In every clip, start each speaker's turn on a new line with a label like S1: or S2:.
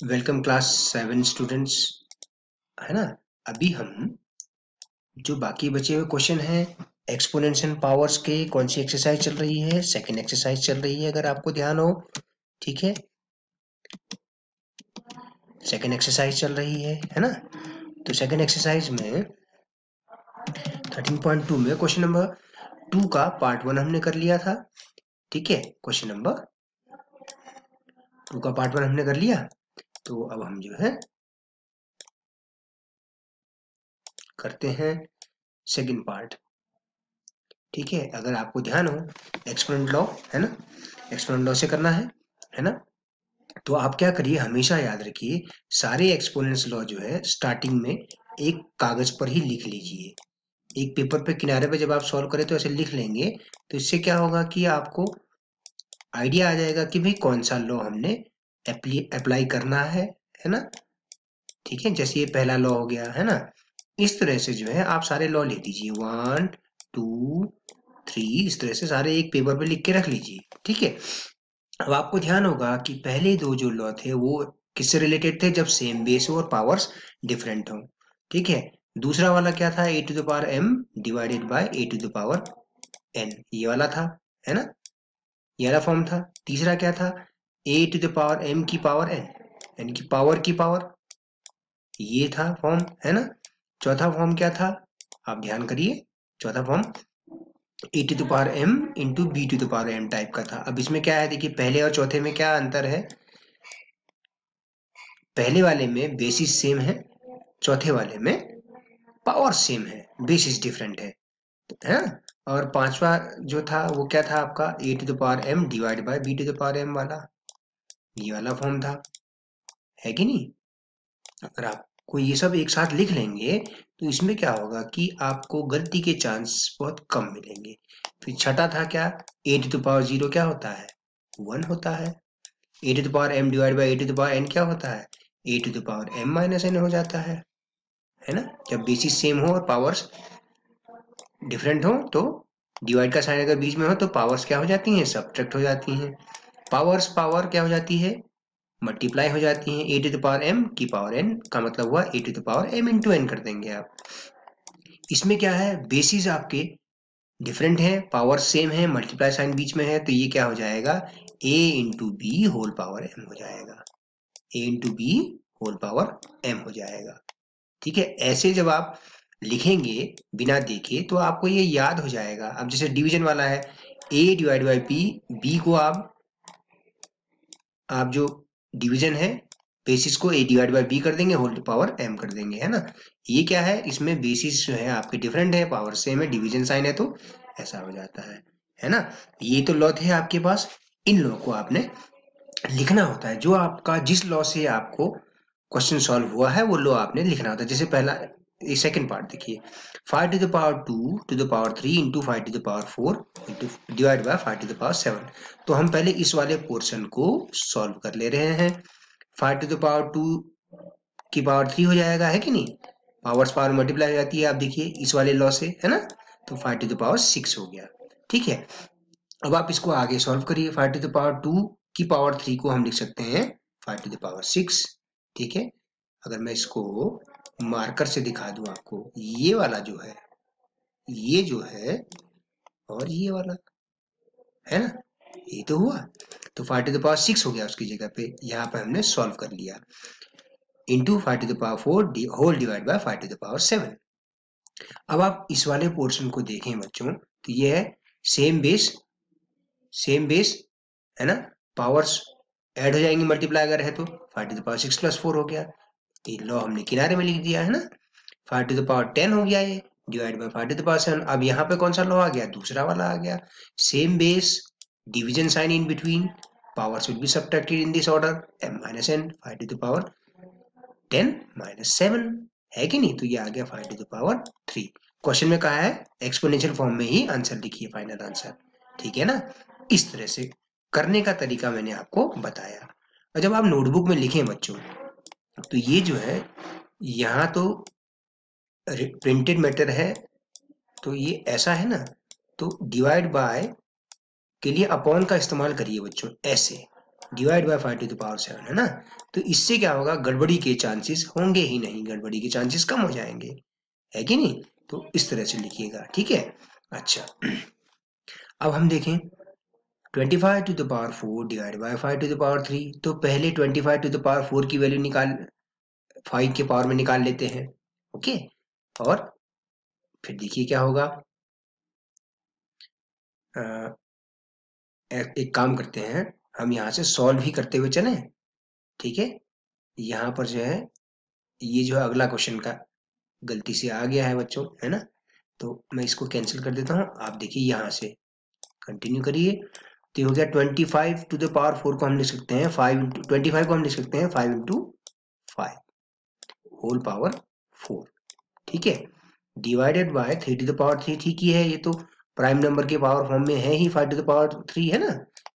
S1: Welcome class 7 students, है ना। अभी हम जो बाकी बचे हुए क्वेश्चन हैं एक्सपोनेंशियल पावर्स के, कौन सी एक्सरसाइज चल रही है? सेकंड एक्सरसाइज चल रही है, अगर आपको ध्यान हो। ठीक है, सेकंड एक्सरसाइज चल रही है ना। तो सेकंड एक्सरसाइज में 13.2 में क्वेश्चन नंबर 2 का पार्ट 1 हमने कर लिया था। ठीक है, क्वेश्चन नंबर 2 का पार्ट 1 हमने कर लिया। तो अब हम जो है करते हैं सेकंड पार्ट। ठीक है, अगर आपको ध्यान हो, एक्सपोनेंट लॉ है ना, एक्सपोनेंट लॉ से करना है ना। तो आप क्या करिए, हमेशा याद रखिए सारे एक्सपोनेंट्स लॉ जो है स्टार्टिंग में एक कागज पर ही लिख लीजिए। एक पेपर पे किनारे पे जब आप सॉल्व करें तो ऐसे लिख लेंगे, तो इससे क्या होगा कि आपको आइडिया आ जाएगा कि भाई कौन सा लॉ हमने अप्लाई करना है ना। ठीक है, जैसे ये पहला लॉ हो गया है ना, इस तरह से जो है आप सारे लॉ ले लीजिए, 1 2 3, इस तरह से सारे एक पेपर पे लिख के रख लीजिए। ठीक है, अब आपको ध्यान होगा कि पहले दो जो लॉ थे वो किससे रिलेटेड थे? जब सेम बेस हो और पावर्स डिफरेंट हो। ठीक है, दूसरा वाला क्या था? A to the power m divided by a to the power n, ये वाला था, है ना, ये वाला फॉर्म था। तीसरा क्या था? A to the power m की पावर n, यानी कि पावर की पावर, ये था फॉर्म, है ना। चौथा फॉर्म क्या था? आप ध्यान करिए, चौथा form a to the power m into b to the power m type का था। अब इसमें क्या है, देखिए पहले और चौथे में क्या अंतर है। पहले वाले में बेसिस सेम है, चौथे वाले में पावर सेम है, बेसिस डिफरेंट है ना। और पांचवा जो था वो क्या था आपका? A to the power m divide by b to the power m वाला, ये वाला फॉर्म था, है कि नहीं। अगर आपको ये सब एक साथ लिख लेंगे तो इसमें क्या होगा कि आपको गलती के चांस बहुत कम मिलेंगे। फिर छठा था क्या? ए टू द पावर 0 क्या होता है? 1 होता है। A to the power m divide by a to the power n क्या होता है? A to the power m minus n हो जाता है ना। जब बेसिस सेम हो और पावर्स डिफरेंट हो तो डिवाइड का साइन अगर बीच में हो तो पावर्स क्या हो जाती हैं? सब्ट्रैक्ट हो जाती हैं। पावर्स पावर क्या हो जाती है? मल्टीप्लाई हो जाती हैं। A to the power m की पावर n का मतलब हुआ a to the power m into n कर देंगे आप। इसमें क्या है, बेसिस आपके डिफरेंट है, पावर सेम है, मल्टीप्लाई साइन बीच में है, तो ये क्या हो जाएगा? a into b whole power m हो जाएगा। a into b whole power m हो जाएगा। ठीक है, ऐसे जब आप लिखेंगे बिना देखे तो आपको ये याद हो जाएगा। अब जैसे डिवीजन वाला है, a divide by b, b को आप जो डिवीजन है बेसिस को a डिवाइड बाई बी कर देंगे, होल पावर m कर देंगे, है ना। ये क्या है, इसमें बेसिस जो है आपके डिफरेंट है, पावर सेम है, डिवीजन साइन है, तो ऐसा हो जाता है ना। ये तो लॉ थे आपके पास, इन लॉ को आपने लिखना होता है। जो आपका जिस लॉ से आपको क्वेश्चन सॉल्व हुआ है वो लॉ आपने लिखना होता है। जैसे पहला, ये सेकंड पार्ट देखिए, 5 to the power 2 to the power 3 into 5 to the power 4 into divide by 5 to the power 7। तो हम पहले इस वाले पोर्शन को सॉल्व कर ले रहे हैं। 5 टू द पावर 2 की पावर 3 हो जाएगा, है कि नहीं। पावर्स पावर मल्टीप्लाई हो जाती है, आप देखिए इस वाले लॉ से, है ना। तो 5 टू द पावर 6 हो गया। ठीक है, अब आप इसको आगे सॉल्व करिए। 5 टू द पावर 2 की पावर 3 को हम लिख सकते हैं 5 टू द पावर 6। ठीक है, अगर मैं इसको मार्कर से दिखा दूं आपको, ये वाला जो है, ये जो है, और ये वाला, है ना, ये तो हुआ। तो 5 टू द पावर 6 हो गया उसकी जगह पे, यहाँ पे हमने सॉल्व कर लिया, into 5 to the power 4 whole divide by 5 to the power 7। अब आप इस वाले पोर्शन को देखें बच्चों, तो ये है सेम बेस, है ना। पावर्स ऐड हो जाएंगी, मल्टीप्लाई अगर है तो 5 टू द पावर 6 प्लस 4 हो गया। ये लॉ हमने किनारे में लिख दिया, है ना। 5 टू द पावर 10 हो गया ये, divide by 5 to the power 7। अब यहाँ पे कौन सा लॉ आ गया? दूसरा वाला आ गया, same base, division sign in between, powers will be subtracted in this order, m minus n, 5 to the power 10 minus 7, है कि नहीं। तो ये आ गया 5 टू द पावर 3। क्वेश्चन में कहा है एक्सपोनेंशियल फॉर्म में ही आंसर लिखिए, फाइनल आंसर। ठीक है ना, इस तरह से करने का तरीका मैंने आपको बताया। और जब आप नोटबुक में लिखें बच्चों, तो ये जो है यहाँ तो प्रिंटेड मैटर है, तो ये ऐसा है ना, तो डिवाइड बाय के लिए अपॉन का इस्तेमाल करिए बच्चों, ऐसे, divide by 5 to the power 7, है ना। तो इससे क्या होगा, गड़बड़ी के चांसेस होंगे ही नहीं, गड़बड़ी के चांसेस कम हो जाएंगे, है कि नहीं। तो इस तरह से लिखिएगा, ठीक है। अच्छा, अब हम देखें 25 to the power 4 divide by 5 to the power 3। तो पहले 25 टू द पावर 4 की वैल्यू निकाल 5 के पावर में निकाल लेते हैं, ओके। और फिर देखिए क्या होगा, एक काम करते हैं, हम यहाँ से सॉल्व ही करते हुए चलें, ठीक है। यहाँ पर जो है, ये जो है अगला क्वेश्चन का गलती से आ गया है बच्चों, है ना। तो मैं इसको कैंसिल कर देता हूँ, आप देखिए यहाँ से कंटिन्यू करिए। तो ये हो गया 25 टू द पावर 4 को हम लिख सकते हैं 25 को हम लिख सकते हैं 5 इंटू 5 होल पावर 4, ठीक है। Divided by 3 to the power 3, ठीक ही है, ये तो प्राइम नंबर के पावर फॉर्म में है ही, 5 टू द पावर 3 है ना,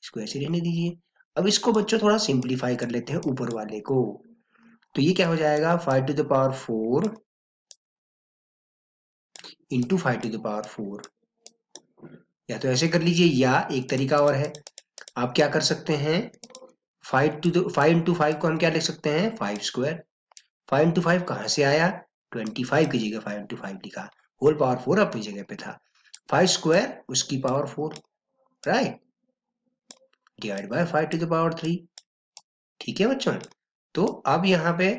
S1: इसको ऐसे रहने दीजिए। अब इसको बच्चों थोड़ा सिंप्लीफाई कर लेते हैं ऊपर वाले को। तो ये क्या हो जाएगा, 5 to the power 4 into 5 to the power 4, या तो ऐसे कर लीजिए, या एक तरीका और है, आप क्या कर सकते हैं, 5 इंटू 5 को हम क्या लिख सकते हैं, 5 स्क्वायर। 5 इंटू 5 कहाँ से आया, 25 की जगह 5 इंटू 5 लिखा, होल पावर 4 अपनी जगह पे था, 5 स्क्वायर उसकी power 4, right, divide by 5 to the power 3, ठीक है बच्चों। तो अब यहाँ पे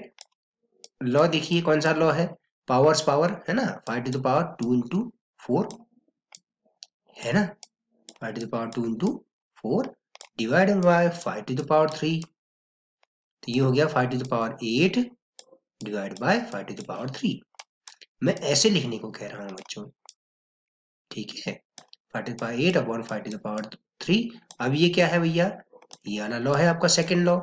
S1: लॉ देखिए कौन सा लॉ है, पावर्स पावर, है ना, 5 टू द पावर 2 इंटू 4, है ना, 5 to the power 2 into 4 divided by 5 to the power 3। तो ये हो गया 5 to the power 8 divide by 5 to the power 3। मैं ऐसे लिखने को कह रहा हूँ बच्चों, ठीक है, 5 to the power 8 upon 5 to the power 3। अब ये क्या है भैया, ये वाला लॉ है आपका second law,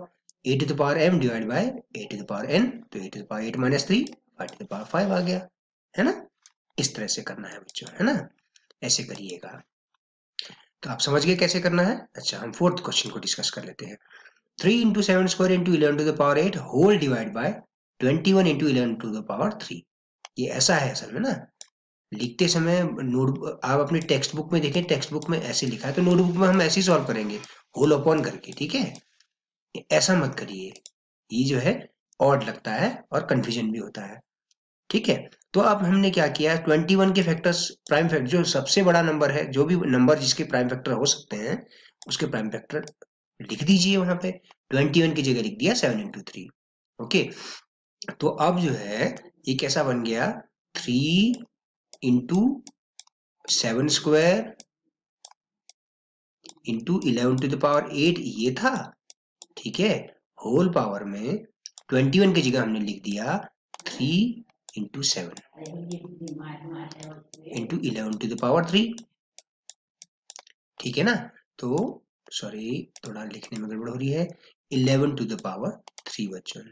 S1: a to the power m divide by a to the power n। तो a to the power 8 minus 3 5 to the power 5 आ गया, है ना। इस तरह से करना है बच्चों, है ना, ऐसे करिएगा। तो आप समझ गए कैसे करना है। अच्छा, हम फोर्थ क्वेश्चन को डिस्कस कर लेते हैं। 3 into 7 square into 11 to the power 8 whole divide by 21 into 11 to the power 3। ये ऐसा है असल में ना, लिखते समय नोट आप अपनी टेक्स्ट बुक में देखें, टेक्स्ट बुक में ऐसे लिखा है, तो नोटबुक में हम ऐसे ही सॉल्व करेंगे, होल अपॉन करके, ठीक है। ऐसा मत करिए, ये जो है ऑड लगता है और कंफ्यूजन भी होता है, ठीक है। तो अब हमने क्या किया, 21 के फैक्टर्स, प्राइम फैक्टर जो सबसे बड़ा नंबर है, जो भी नंबर जिसके प्राइम फैक्टर हो सकते हैं उसके प्राइम फैक्टर लिख दीजिए वहां पे। 21 की जगह लिख दिया 7 इंटू 3, ओके। तो अब जो है ये कैसा बन गया, 3 into 7 square into 11 to the power 8 ये था, ठीक है। होल पावर में 21 की जगह हमने लिख दिया 3 into 7 into 11 to the power 3, ठीक है ना। तो सॉरी, थोड़ा लिखने में गड़बड़ हो रही है, 11 टू द पावर 3 बच्चों,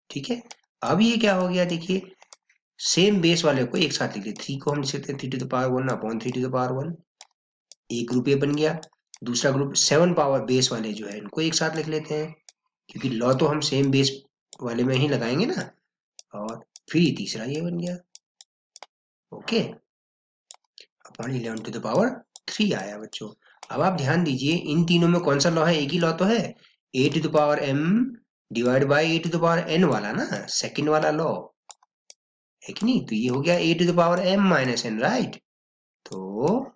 S1: ठीक है। अब ये क्या हो गया, देखिए सेम बेस वाले को एक साथ लिख लिया, 3 को हम लिख सकते हैं 3 to the power 1 upon 3 to the power 1, एक ग्रुप ये बन गया। दूसरा ग्रुप 7 पावर बेस वाले जो है इनको एक साथ लिख लेते हैं, क्योंकि लॉ तो हम सेम बेस वाले में ही लगाएंगे ना। और फिर ये तीसरा ये बन गया, okay, upon 11 to the power 3 आया बच्चों। अब आप ध्यान दीजिए इन तीनों में कौन सा लॉ है, एक ही लॉ तो है, a to the power m divide by a to the power n वाला ना, सेकंड वाला लॉ है कि नहीं। तो ये हो गया a to the power m minus n, right. तो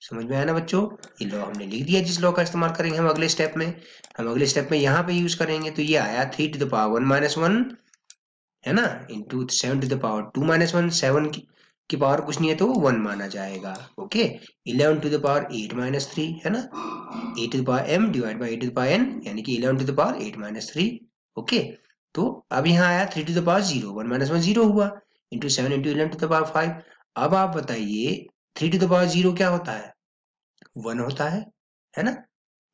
S1: समझ में आया ना बच्चों, ये लॉ हमने लिख दिया, जिस लॉ का इस्तेमाल करेंगे हम अगले स्टेप में, हम अगले स्टेप में यहाँ पे यूज करेंगे। तो ये आया 3 टू द पावर 1 माइनस 1, है ना, into 7 to the power 2 minus 1, 7 की पावर कुछ नहीं है तो 1 माना जाएगा, okay. 11 to the power 8 minus 3, है ना, a to the power m divide by a to the power n, यानी कि 11 to the power 8 minus 3, okay. तो अब यहाँ आया 3 टू द पावर 0, 1 माइनस 1 0 हुआ, into 7 into 11 to the power 5। अब आप बताइए 3 टू द पावर 0 क्या होता है, 1 होता है ना,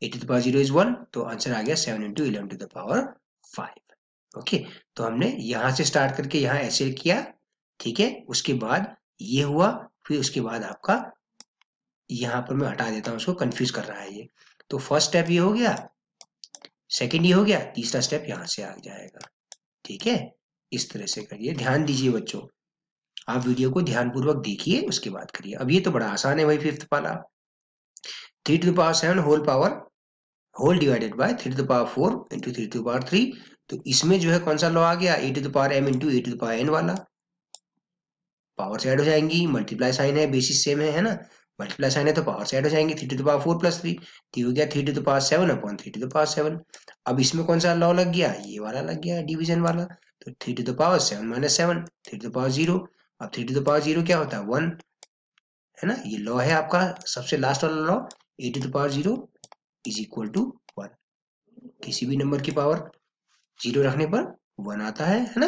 S1: a to the power 0 is 1, तो आंसर आ गया 7 into 11 to the power 5, okay. तो हमने यहां से स्टार्ट करके यहां ऐसे किया, ठीक है। उसके बाद ये हुआ, फिर उसके बाद आपका यहां पर मैं हटा देता हूं, उसको कंफ्यूज कर रहा है ये। तो फर्स्ट स्टेप ये हो गया, सेकंड ये हो गया, तीसरा स्टेप यहां से आ जाएगा, ठीक है। इस तरह से करिए, ध्यान दीजिए बच्चों, आप वीडियो को ध्यानपूर्वक देखिए उसके बाद करिए। अब ये तो बड़ा आसान है, वही फिफ्थ वाला। 3 to the power 7 whole divided by 3 to the power 4 into 3 to the power 3। तो इसमें जो है कौन सा लॉ आ गया, a to the power m into a to the power n वाला। पावर से ऐड हो जाएंगी, मल्टीप्लाई साइन है, बेसिस सेम है ना, मल्टीप्लाई साइन है तो पावर से ऐड हो जाएंगे। 3 to the power 4 प्लस 3 तो हो गया 3 to the power 7 upon 3 to the power 7। अब इसमें कौन सा लॉ लग गया, ये वाला लग गया डिवीजन वाला। तो 3 to the power 7 minus 7 3 to the power 0। अब 3 to the power 0 क्या होता है 1, है ना, ये लॉ है आपका सबसे लास्ट वाला law, a to the power 0 is equal to 1। किसी भी नंबर की पावर 0 रखने पर 1 आता है ना।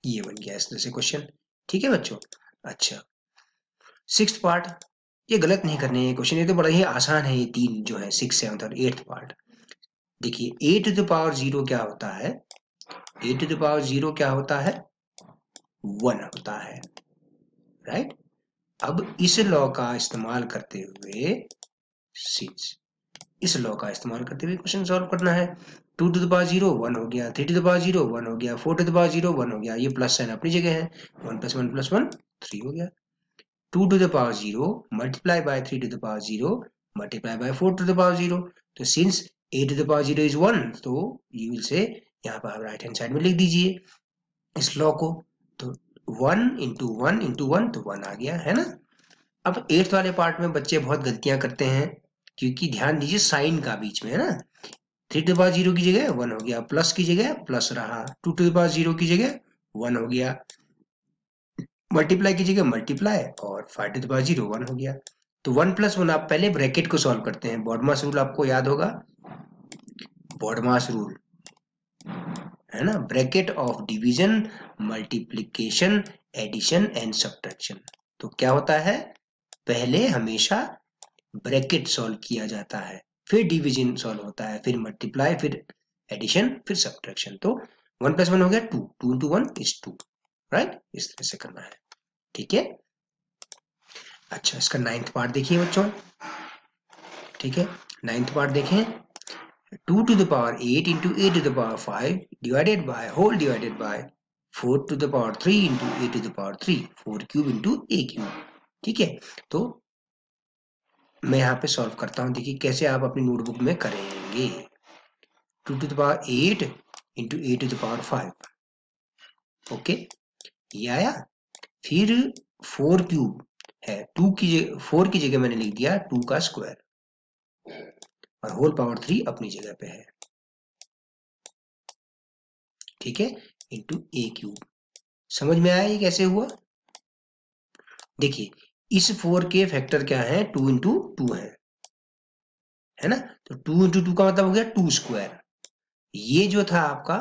S1: ये बन गया इस तरह से क्वेश्चन। ठीक है बच्चों। अच्छा, 6th पार्ट, ये गलत नहीं करने हैं क्वेश्चन, ये तो बड़ा ही आसान है। ये तीन जो है 6, 7 और 8th पार्ट। देखिए a to the power 0 क्या होता है, a to the power 0 क्या होता है 1 होता है, राइट। अब इस लॉ का इस्तेमाल करते हुए इस लॉ का इस्तेमाल करते हुए क्वेश्चन सॉल्व करना है। 2 to the power 0 1 हो गया, 3 to the power 0 1 हो गया, 4 to the power 0 1 हो गया, ये प्लस साइन अपनी जगह है, 1 + 1 + 1 3 हो गया। 2 to the power 0 multiply by 3 to the power 0 multiply by 4 to the power 0। तो since a to the power 0 is 1, तो you will say, यहाँ पर आप राइट हैंड साइड में लिख दीजिए इस लॉ को। तो 1 × 1 × 1 तो 1 आ गया, है ना। अब 8th वाले पार्ट में बच्चे बहुत गलतियां करते हैं, क्योंकि ध्यान दीजिए साइन का बीच में, है ना। 3 to the power 0 की जगह 1 हो गया, प्लस की जगह प्लस रहा, 2 to the power 0 की जगह 1 हो गया, मल्टीप्लाई की जगह मल्टीप्लाई, और 5 to the power 0 1 हो गया। तो 1 + 1 आप पहले ब्रैकेट को सॉल्व करते हैं। बॉडमास रूल आपको याद होगा, बॉडमास रूल, है ना, bracket of division, multiplication, addition and subtraction. तो क्या होता है, पहले हमेशा ब्रैकेट सॉल्व किया जाता है, फिर डिवीजन सॉल्व होता है, फिर मल्टीप्लाई, फिर एडिशन, फिर सब्ट्रैक्शन। तो 1 + 1 हो गया 2, 2 × 1 is 2, राइट। इस तरह से करना है, ठीक है। अच्छा, इसका 9th पार्ट देखिए बच्चों, ठीक है। 9th पार्ट देखें, 2 to the power 8 into a to the power 5 divided by whole divided by 4 to the power 3 into a to the power 3 4 cube into a cube। ठीक है, तो मैं यहाँ पे सॉल्व करता हूँ, देखिए कैसे आप अपनी नोटबुक में करेंगे। 2 to the power 8 into a to the power 5, okay, ये आया। फिर 4 क्यूब है, 4 की जगह मैंने लिख दिया 2 का स्क्वायर, और होल पावर 3 अपनी जगह पे है, ठीक है, इंटू a क्यूब। समझ में आया ये कैसे हुआ। देखिए इस 4 के फैक्टर क्या है, 2 × 2 है ना। तो 2 × 2 का मतलब हो गया 2 स्क्वायर। ये जो था आपका,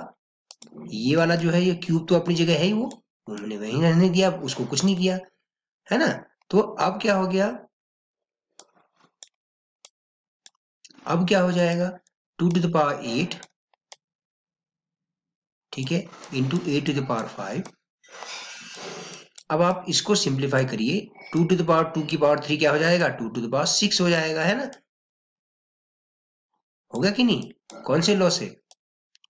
S1: ये वाला जो है, ये क्यूब तो अपनी जगह है ही, वो हमने वहीं रहने दिया, उसको कुछ नहीं किया, है ना। तो अब क्या हो गया, अब क्या हो जाएगा 2 to the power 8, ठीक है, into a to the power 5। अब आप इसको सिंप्लीफाई करिए, 2 to the power 2 की पावर 3 क्या हो जाएगा, 2 to the power 6 हो जाएगा, है ना। होगा कि नहीं, कौन से लॉ से,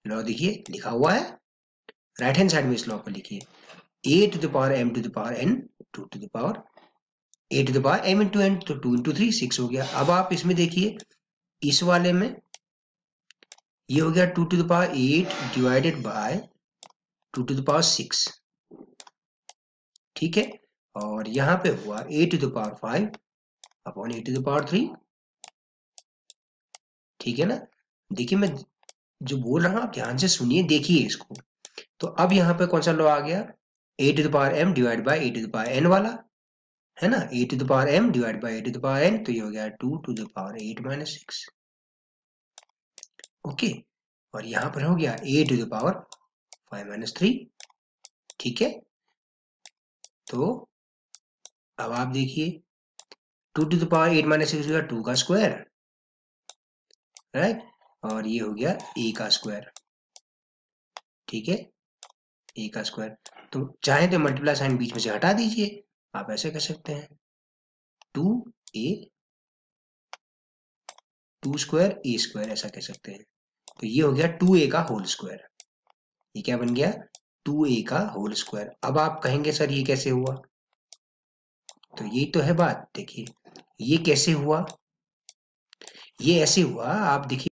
S1: लॉ देखिए लिखा हुआ है राइट हैंड साइड में, इस लॉ को लिखिए, a to the power m to the power n 2 to the power a to the power m into n, तो 2 × 3 6 हो गया। अब आप इसमें देखिए, इस वाले में ये हो गया 2 to the power 8 divided by 2 to the power 6, ठीक है, और यहाँ पे हुआ a to the power 5 upon a to the power 3, ठीक है ना। देखिए मैं जो बोल रहा हूँ आप ध्यान से सुनिए, देखिए इसको। तो अब यहाँ पे कौन सा लॉ आ गया, a to the power m divide by a to the power n वाला, है ना, a to the power m divide by a to the power n, तो ये हो गया 2 to the power 8 - 6, ओके। और यहाँ पर हो गया a to the power 5 - 3, ठीक है। तो अब आप देखिए 2 to the power 8 - 6 हो गया 2 का स्क्वायर, राइट, और ये हो गया a का स्क्वायर, ठीक है, a का स्क्वायर। तो चाहे तो मल्टीप्लाई साइन बीच में से हटा दीजिए, आप ऐसे कर सकते हैं 2a 2 स्क्वायर a स्क्वायर, ऐसा कह सकते हैं। तो ये हो गया 2a का होल स्क्वायर, ये क्या बन गया 2a का होल स्क्वायर। अब आप कहेंगे सर ये कैसे हुआ, तो यही तो है बात। देखिए ये कैसे हुआ, ये ऐसे हुआ, आप देखिए